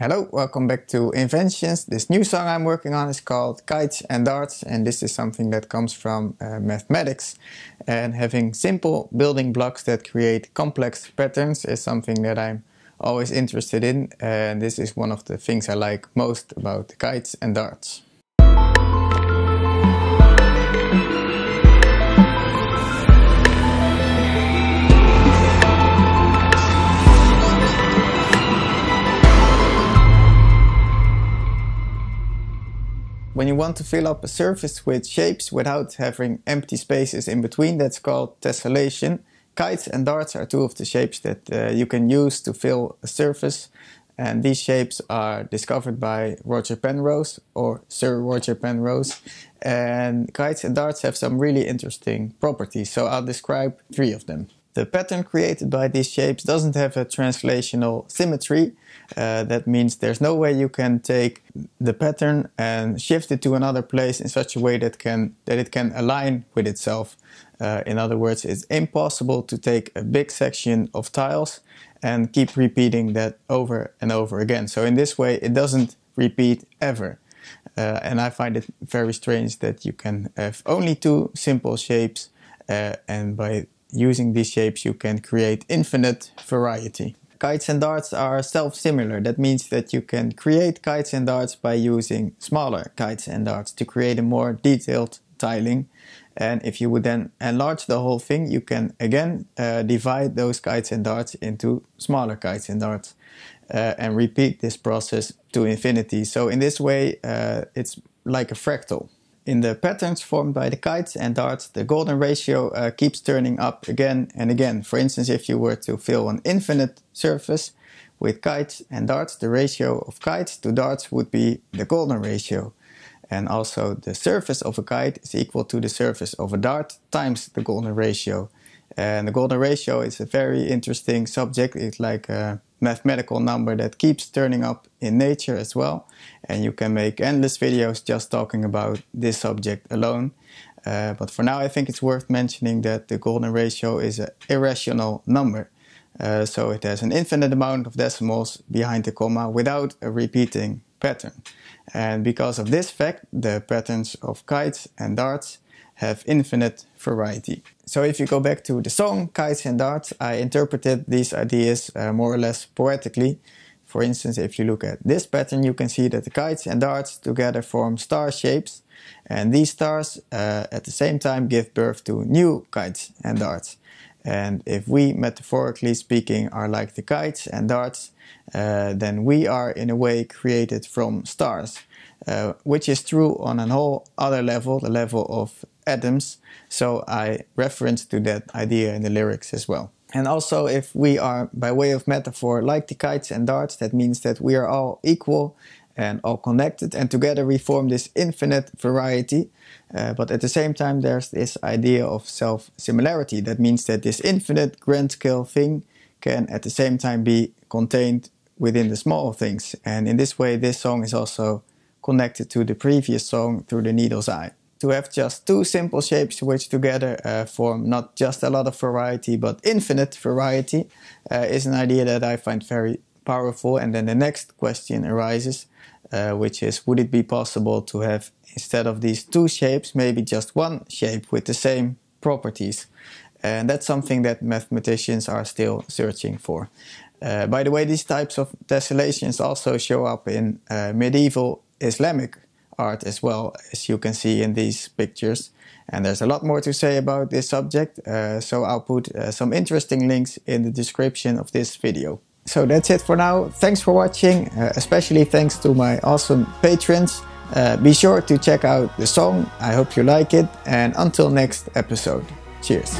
Hello, welcome back to Inventions. This new song I'm working on is called Kites and Darts, and this is something that comes from mathematics. And having simple building blocks that create complex patterns is something that I'm always interested in, and this is one of the things I like most about kites and darts. When you want to fill up a surface with shapes without having empty spaces in between, that's called tessellation. Kites and darts are two of the shapes that you can use to fill a surface, and these shapes are discovered by Roger Penrose, or Sir Roger Penrose. And kites and darts have some really interesting properties, so I'll describe three of them. The pattern created by these shapes doesn't have a translational symmetry. That means there's no way you can take the pattern and shift it to another place in such a way that it can align with itself. In other words, it's impossible to take a big section of tiles and keep repeating that over and over again. So in this way, it doesn't repeat ever. And I find it very strange that you can have only two simple shapes, and by using these shapes you can create infinite variety. Kites and darts are self-similar. That means that you can create kites and darts by using smaller kites and darts to create a more detailed tiling. And if you would then enlarge the whole thing, you can again divide those kites and darts into smaller kites and darts and repeat this process to infinity. So in this way it's like a fractal. In the patterns formed by the kites and darts, the golden ratio keeps turning up again and again. For instance, if you were to fill an infinite surface with kites and darts, the ratio of kites to darts would be the golden ratio. And also the surface of a kite is equal to the surface of a dart times the golden ratio. And the golden ratio is a very interesting subject. It's like a mathematical number that keeps turning up in nature as well. And you can make endless videos just talking about this subject alone. But for now I think it's worth mentioning that the golden ratio is an irrational number. So it has an infinite amount of decimals behind the comma without a repeating pattern. And because of this fact, the patterns of kites and darts have infinite variety. So if you go back to the song Kites and Darts, I interpreted these ideas more or less poetically. For instance, if you look at this pattern, you can see that the kites and darts together form star shapes, and these stars at the same time give birth to new kites and darts. And if we, metaphorically speaking, are like the kites and darts, then we are in a way created from stars, which is true on a whole other level, the level of atoms. So I referenced to that idea in the lyrics as well. And also, if we are, by way of metaphor, like the kites and darts, that means that we are all equal and all connected, and together we form this infinite variety. But at the same time, there's this idea of self-similarity. That means that this infinite grand scale thing can at the same time be contained within the small things. And in this way, this song is also connected to the previous song, Through the Needle's Eye. To have just two simple shapes which together form not just a lot of variety but infinite variety is an idea that I find very powerful. And then the next question arises, which is, would it be possible to have, instead of these two shapes, maybe just one shape with the same properties? And that's something that mathematicians are still searching for. By the way, these types of tessellations also show up in medieval Islamic art as well, as you can see in these pictures. And there's a lot more to say about this subject, so I'll put some interesting links in the description of this video. So that's it for now. Thanks for watching, especially thanks to my awesome patrons. Be sure to check out the song, I hope you like it, and until next episode, cheers.